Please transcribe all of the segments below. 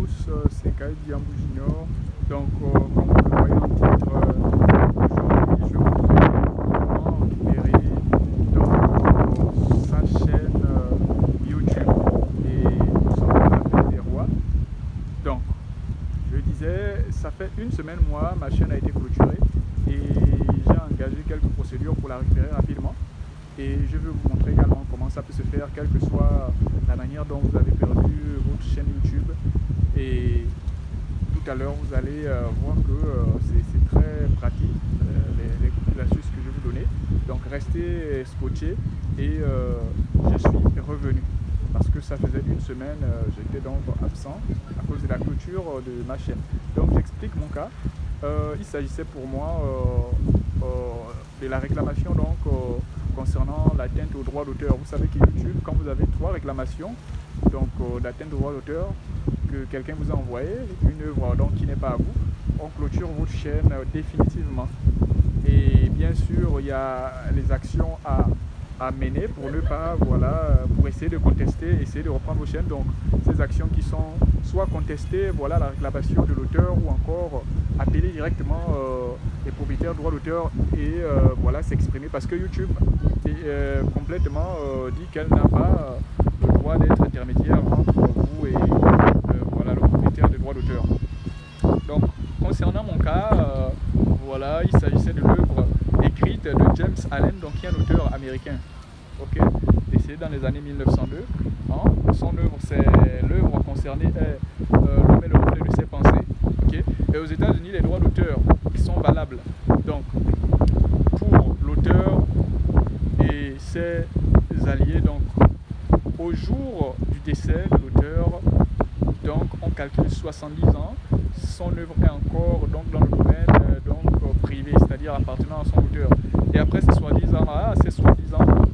tous, c'est Kai Diambo Junior. Donc, comme vous le voyez en titre, aujourd'hui je vous montre comment récupérer sa chaîne YouTube. Et nous sommes à l'appel des rois. Donc, je disais, ça fait une semaine, moi, ma chaîne a été clôturée et j'ai engagé quelques procédures pour la récupérer rapidement. Et je vais vous montrer également comment ça peut se faire, quelle que soit la manière dont vous avez perdu votre chaîne YouTube. Et tout à l'heure, vous allez voir que c'est très pratique, les astuces que je vais vous donner. Donc restez scotchés et je suis revenu. Parce que ça faisait une semaine, j'étais donc absent à cause de la clôture de ma chaîne. Donc j'explique mon cas. Il s'agissait pour moi de la réclamation donc concernant l'atteinte au droit d'auteur. Vous savez que YouTube, quand vous avez 3 réclamations donc d'atteinte au droit d'auteur que quelqu'un vous a envoyé, une œuvre donc qui n'est pas à vous, on clôture votre chaîne définitivement. Et bien sûr, il y a les actions à mener pour ne pas, voilà, pour essayer de contester, essayer de reprendre vos chaînes. Donc ces actions qui sont soit contester, voilà, la réclamation de l'auteur, ou encore appeler directement les propriétaires de droit d'auteur et voilà, s'exprimer, parce que YouTube complètement dit qu'elle n'a pas le droit d'être intermédiaire entre vous et voilà, le propriétaire de droit d'auteur. Donc concernant mon cas, voilà, il s'agissait de l'œuvre écrite de James Allen, donc qui est un auteur américain, ok, décédé dans les années 1902. Hein. Son œuvre, c'est l'œuvre concernée est L'homme et le reflet de ses pensées. Okay. Et aux États-Unis, les droits d'auteur qui sont valables. Donc, pour l'auteur et ses alliés, donc au jour du décès de l'auteur, donc on calcule 70 ans. Son œuvre est encore donc dans le domaine privé, c'est-à-dire appartenant à son auteur. Et après ces 70 ans-là,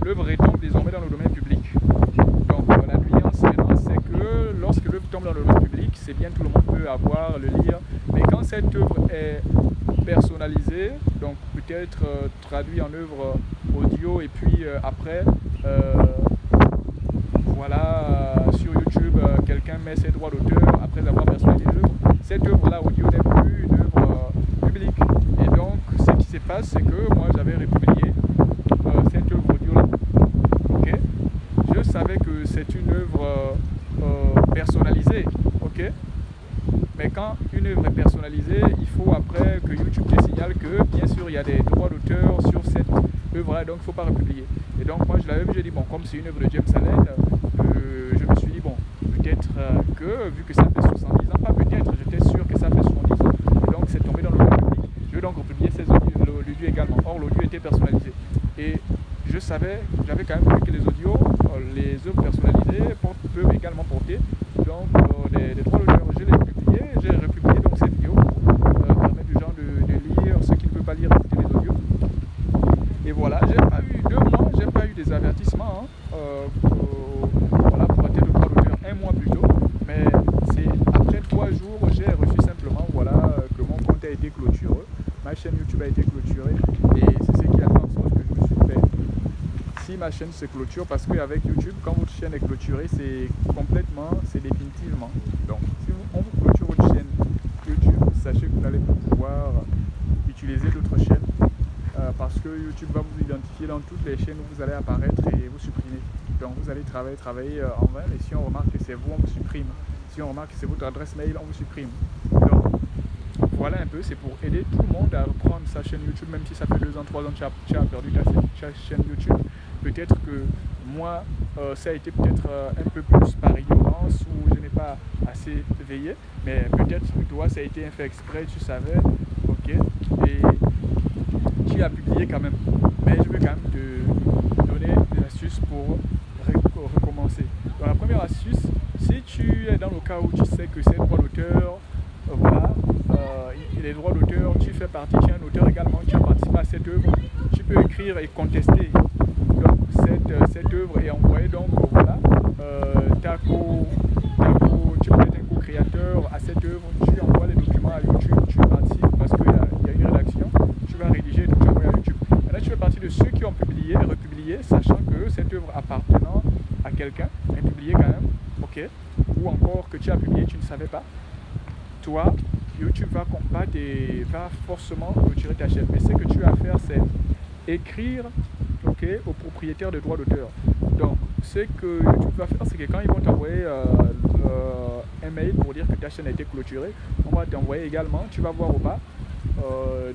l'œuvre est donc désormais dans le domaine public. Donc la nuance maintenant, c'est que lorsque l'œuvre tombe dans le domaine public, c'est bien, tout le monde peut avoir, le lire. Mais quand cette œuvre est personnalisée, donc peut-être traduite en œuvre audio, et puis après, voilà, sur YouTube, quelqu'un met ses droits d'auteur après avoir personnalisé l'œuvre. Cette œuvre-là audio n'est plus une œuvre publique. Et donc, ce qui se passe, c'est que moi, j'avais republié cette œuvre audio-là. Ok, je savais que c'est une œuvre personnalisée. Ok, mais quand une œuvre est personnalisée, il faut après que YouTube te signale que, bien sûr, il y a des droits d'auteur sur cette œuvre-là, donc il ne faut pas republier. Et donc, moi, je l'avais vu, j'ai dit, bon, comme c'est une œuvre de James Allen, je me suis dit, bon, peut-être que, vu que ça fait 70 ans, pas peut-être, j'étais sûr que ça fait 70 ans, et donc c'est tombé dans le domaine public. Je vais donc republier l'audio également. Or, l'audio était personnalisé. Et je savais, j'avais quand même vu que les audios, les œuvres personnalisées peuvent également porter donc des droits d'auteur. Je l'ai publié, j'ai republié donc ces vidéos pour permettre aux gens de lire, ceux qui ne peuvent pas lire, écouter les audios. Et voilà, j'ai pas eu 2 mois, j'ai pas eu des avertissements voilà, pour atteindre le droit d'auteur 1 mois plus tôt. Mais c'est après 3 jours, j'ai reçu simplement, voilà, que mon compte a été clôturé. Ma chaîne YouTube a été clôturée et c'est ce qui a fait en sorte que je me suis fait. Si ma chaîne se clôture, parce qu'avec YouTube, quand votre chaîne est clôturée, c'est complètement, c'est définitivement. Donc, si on vous clôture votre chaîne YouTube, sachez que vous n'allez pas pouvoir utiliser d'autres chaînes parce que YouTube va vous identifier dans toutes les chaînes où vous allez apparaître et vous supprimer. Donc, vous allez travailler en vain, et si on remarque que c'est vous, on vous supprime. Si on remarque que c'est votre adresse mail, on vous supprime. Donc, voilà un peu, c'est pour aider tout le monde à reprendre sa chaîne YouTube, même si ça fait 2 ans, 3 ans que tu as perdu ta chaîne YouTube. Peut-être que moi, ça a été peut-être un peu plus par ignorance, ou je n'ai pas assez veillé, mais peut-être que toi, ça a été un fait exprès, tu savais, ok, et tu as publié quand même. Mais je veux quand même te donner des astuces pour recommencer. Donc la première astuce, si tu es dans le cas où tu sais que c'est droit d'auteur, voilà, les droits d'auteur, tu fais partie, tu es un auteur également, tu as participé à cette œuvre, tu peux écrire et contester donc cette œuvre et envoyer donc voilà tu peux être un co-créateur à cette œuvre, tu envoies les documents à YouTube, tu participes parce qu'il y a une rédaction, tu vas rédiger et tout, tu envoies à YouTube. Maintenant tu fais partie de ceux qui ont publié, republié, sachant que cette œuvre appartenant à quelqu'un est publiée quand même, ok, ou encore que tu as publié, tu ne savais pas. toi, YouTube va forcément clôturer ta chaîne. Mais ce que tu as à faire, c'est écrire, ok, au propriétaire de droits d'auteur. Donc, ce que YouTube va faire, c'est que quand ils vont t'envoyer un mail pour dire que ta chaîne a été clôturée, on va t'envoyer également, tu vas voir au bas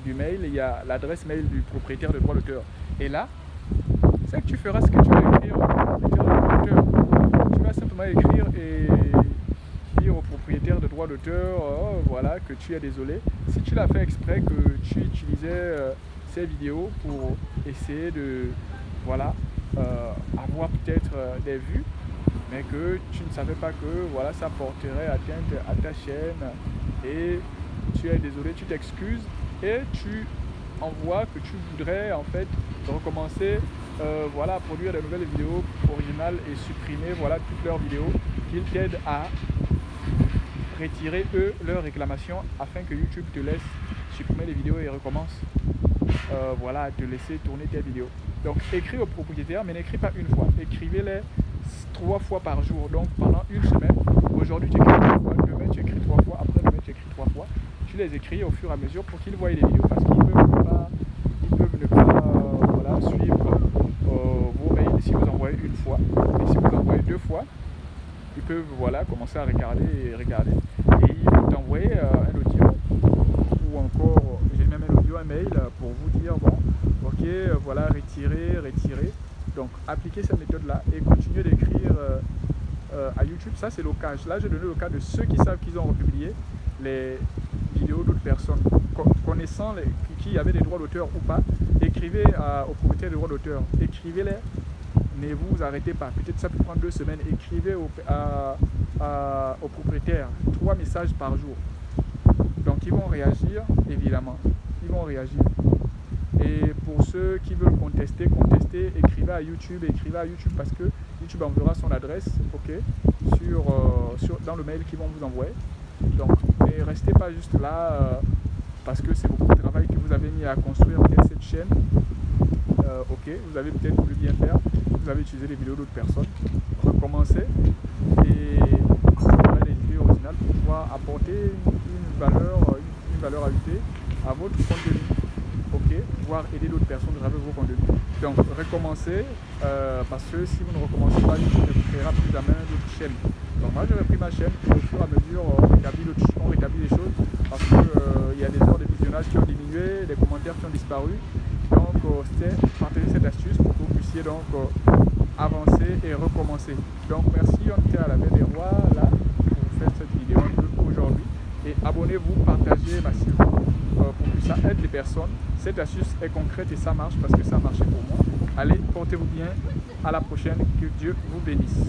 du mail, il y a l'adresse mail du propriétaire de droits d'auteur. Et là, c'est que tu feras ce que tu vas écrire au propriétaire de droits d'auteur. Tu vas simplement écrire et dire au propriétaire de droits d'auteur, voilà, que tu es désolé. Si tu l'as fait exprès, que tu utilisais ces vidéos pour essayer de, voilà, avoir peut-être des vues, mais que tu ne savais pas que, voilà, ça porterait atteinte à ta chaîne, et tu es désolé, tu t'excuses et tu envoies que tu voudrais en fait recommencer, voilà, à produire de nouvelles vidéos originales et supprimer, voilà, toutes leurs vidéos, qu'ils t'aident à retirer eux leurs réclamations afin que YouTube te laisse supprimer les vidéos et recommence, voilà, à te laisser tourner tes vidéos. Donc écris au propriétaire, mais n'écris pas une fois, écrivez-les 3 fois par jour, donc pendant une semaine. Aujourd'hui tu écris 3 fois, demain tu écris 3 fois, après demain tu écris 3 fois. Tu les écris au fur et à mesure pour qu'ils voient les vidéos, parce qu'ils peuvent ne pas voilà, suivre vos mails si vous envoyez une fois. Et si vous envoyez 2 fois, ils peuvent, voilà, commencer à regarder, et ils vont t'envoyer un audio, ou encore j'ai même un audio, un mail pour vous dire bon, ok, voilà, retirer. Donc appliquez cette méthode là et continuez d'écrire à YouTube. Ça c'est le cas. Là j'ai donné le cas de ceux qui savent qu'ils ont republié les vidéos d'autres personnes, connaissant qui avaient des droits d'auteur ou pas. Écrivez au propriétaire des droits d'auteur, écrivez-les, ne vous arrêtez pas, peut-être ça peut prendre 2 semaines. Écrivez au propriétaire 3 messages par jour. Donc ils vont réagir, évidemment, ils vont réagir. Et pour ceux qui veulent contester, écrivez à YouTube parce que YouTube enverra son adresse, ok, dans le mail qu'ils vont vous envoyer. Donc, ne restez pas juste là parce que c'est beaucoup de travail que vous avez mis à construire cette chaîne. Ok, vous avez peut-être voulu bien faire, vous avez utilisé les vidéos d'autres personnes. Recommencez et vous aurez des idées originales pour pouvoir apporter une valeur ajoutée à votre contenu. Ok, pouvoir aider d'autres personnes à travers vos contenus. Donc recommencez parce que si vous ne recommencez pas, YouTube ne créera plus jamais d'autres chaînes. Donc moi j'ai repris ma chaîne et au fur et à mesure on rétablit les choses parce qu'il y a des heures de visionnage qui ont diminué, des commentaires qui ont disparu. Donc c'était partager cette astuce pour que vous puissiez donc avancer et recommencer. Donc merci, on était à la Baie des Rois là pour vous faire cette vidéo aujourd'hui. Et abonnez-vous, partagez massivement pour que ça aide les personnes. Cette astuce est concrète et ça marche parce que ça a marché pour moi. Allez, portez-vous bien, à la prochaine, que Dieu vous bénisse.